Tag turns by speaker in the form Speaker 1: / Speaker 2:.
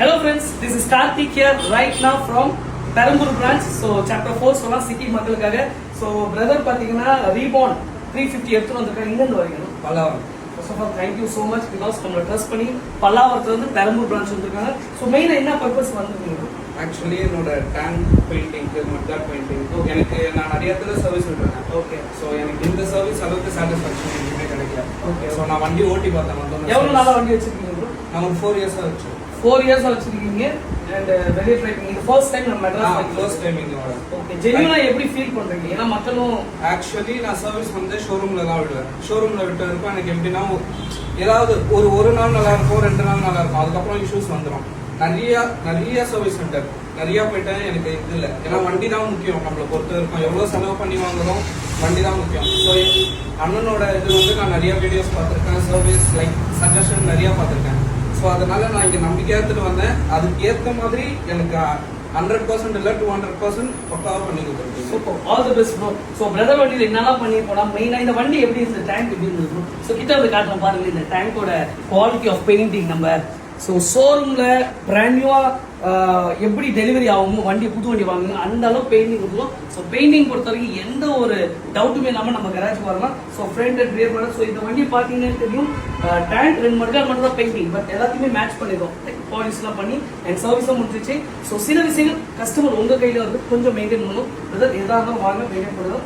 Speaker 1: Hello friends, this is Karthik here right now from Perambur branch. So chapter 4 sola city மக்களுக்காக. So brother பாத்தீங்கன்னா Reborn 350 எடுத்து வந்திருக்காங்க. இங்க இருந்து வரீங்க
Speaker 2: Pallavaram.
Speaker 1: First of all thank you so much because நம்மள trust பண்ணி பல்லாவரத்துல இருந்து பெரம்பூர் branch வந்திருக்காங்க. So மெயினா என்ன பர்பஸ் வந்திருக்கீங்க?
Speaker 2: ஆக்சுவலி என்னோட டேங்க் பெயிண்டிங் மட்கார்ட் பெயிண்டிங் எனக்கு நான் நிறைய இடத்துல சர்வீஸ் விட்டுறேன். ஓகே ஸோ எனக்கு இந்த சர்வீஸ் அளவுக்கு சாட்டிஸ்ஃபேக்ஷன் எதுவுமே கிடைக்கல. ஓகே ஸோ நான் வண்டி ஓட்டி பார்த்தேன் மொத்தம்.
Speaker 1: எவ்வளவு நாளா வண்டி வச்சிருக்கீங்க ப்ரோ?
Speaker 2: நான் ஒரு 4 இயர்ஸாக வச்சேன்.
Speaker 1: 4 இயர்ஸ் வச்சிருக்கீங்க அண்ட் வெளிய ட்ரை பண்ணி இது ஃபர்ஸ்ட் டைம் நம்ம மெட்ராஸ்
Speaker 2: ஃபர்ஸ்ட் டைம் இங்க வரேன்.
Speaker 1: ஓகே ஜென்யூனா எப்படி ஃபீல் பண்றீங்க? ஏன்னா மக்களும்
Speaker 2: ஆக்சுவலி நான் சர்வீஸ் வந்து ஷோரூம்ல தான் விடுவேன். ஷோரூம்ல விட்டு இருக்கும் எனக்கு எப்படின்னா ஏதாவது ஒரு நாள் நல்லா இருக்கும், 2 நாள் நல்லா இருக்கும், அதுக்கப்புறம் இஷ்யூஸ் வந்துடும். நிறைய சர்வீஸ் சென்டர் நிறைய போயிட்டேன். எனக்கு இது இல்லை, ஏன்னா வண்டி தான் முக்கியம். நம்மளை பொறுத்த இருக்கும் எவ்வளோ செலவு பண்ணி வாங்குறோம், வண்டி தான் முக்கியம். ஸோ அண்ணனோட இது வந்து நான் நிறைய வீடியோஸ் பார்த்துருக்கேன், சர்வீஸ் லைக் சஜஷன் நிறைய பார்த்துருக்கேன். ஸோ அதனால நான் இங்கே நம்பிக்கை எடுத்துட்டு வந்தேன். அதுக்கு ஏற்ற மாதிரி எனக்கு 100% இல்லை 200% பக்காவாக பண்ணி கொடுத்துருக்கேன்.
Speaker 1: Super, all the best bro. So brother வண்டியில் என்னெல்லாம் பண்ணி போனா மெயினாக இந்த வண்டி எப்படி இருந்தது, டேங்க் எப்படி இருந்தது ப்ரோ? ஸோ கிட்ட வந்து காட்டுறோம் பாருங்க இந்த டேங்கோட குவாலிட்டி ஆஃப் பெயிண்டிங். நம்ம ஸோ ஷோரூம்ல பிராண்ட் நியூவா எப்படி டெலிவரி ஆகும் வண்டி, புது வண்டி வாங்குங்க அந்த அளவு பெயிண்டிங் கொடுக்கும். ஸோ பெயிண்டிங் பொறுத்த வரைக்கும் எந்த ஒரு டவுட்டுமே இல்லாமல் நம்ம கராஜ் வரலாம். ஸோ ஃப்ரண்ட் அண்ட் ரியர் பண்ண. ஸோ இந்த வண்டி பார்த்தீங்கன்னு தெரியும், டேங்க் 2 மட்டும் தான் பெயிண்டிங், பட் எல்லாத்தையுமே மேட்ச் பண்ணிடும், பாலிஷ்லாம் பண்ணி அண்ட் சர்வீஸும் முடிஞ்சிச்சு. ஸோ சில விஷயங்கள் கஸ்டமர் உங்க கையில வந்து கொஞ்சம் மெயின்டைன் பண்ணணும். எதாக இருந்தாலும் வாங்க மெயின்டைன் பண்ணுறோம்.